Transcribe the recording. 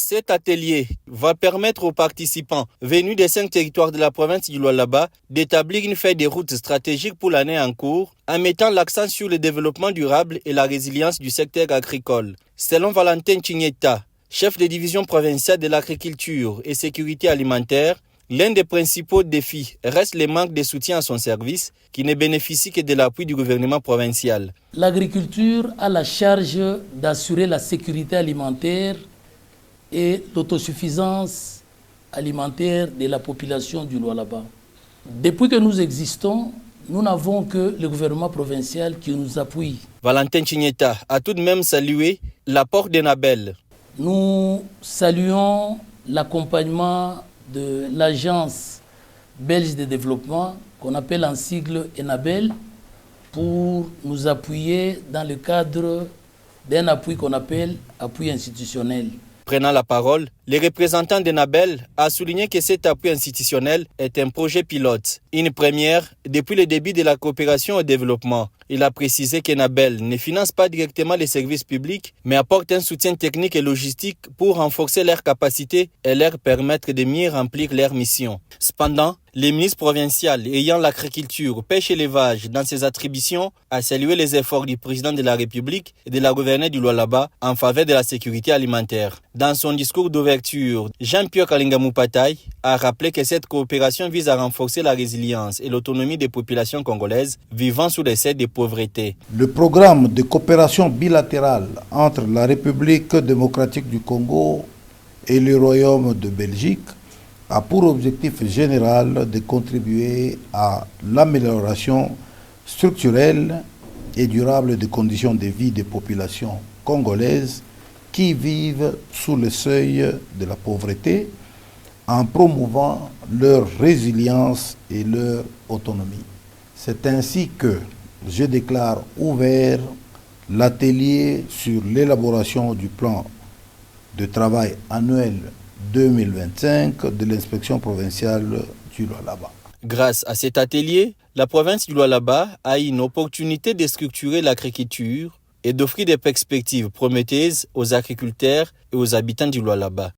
Cet atelier va permettre aux participants venus des 5 territoires de la province du Lualaba d'établir une feuille de route stratégique pour l'année en cours en mettant l'accent sur le développement durable et la résilience du secteur agricole. Selon Valentin Chignetta, chef de division provinciale de l'agriculture et sécurité alimentaire, l'un des principaux défis reste le manque de soutien à son service qui ne bénéficie que de l'appui du gouvernement provincial. L'agriculture a la charge d'assurer la sécurité alimentaire et l'autosuffisance alimentaire de la population du Lualaba. Depuis que nous existons, nous n'avons que le gouvernement provincial qui nous appuie. Valentin Chignetta a tout de même salué l'apport d'Enabel. Nous saluons l'accompagnement de l'Agence belge de développement, qu'on appelle en sigle Enabel, pour nous appuyer dans le cadre d'un appui qu'on appelle appui institutionnel. Prenant la parole, le représentant d'Enabel a souligné que cet appui institutionnel est un projet pilote, une première depuis le début de la coopération au développement. Il a précisé qu'Enabel ne finance pas directement les services publics, mais apporte un soutien technique et logistique pour renforcer leurs capacités et leur permettre de mieux remplir leurs missions. Cependant, le ministre provincial ayant l'agriculture, pêche et l'élevage dans ses attributions a salué les efforts du président de la République et de la gouverneure du Lualaba en faveur de la sécurité alimentaire. Dans son discours d'ouverture, Jean-Pierre Kalinga-Mupatay a rappelé que cette coopération vise à renforcer la résilience et l'autonomie des populations congolaises vivant sous les seuils de pauvreté. Le programme de coopération bilatérale entre la République démocratique du Congo et le Royaume de Belgique a pour objectif général de contribuer à l'amélioration structurelle et durable des conditions de vie des populations congolaises qui vivent sous le seuil de la pauvreté en promouvant leur résilience et leur autonomie. C'est ainsi que je déclare ouvert l'atelier sur l'élaboration du plan de travail annuel 2025 de l'inspection provinciale du Lualaba. Grâce à cet atelier, la province du Lualaba a eu une opportunité de structurer l'agriculture et d'offrir des perspectives prometteuses aux agriculteurs et aux habitants du Lualaba.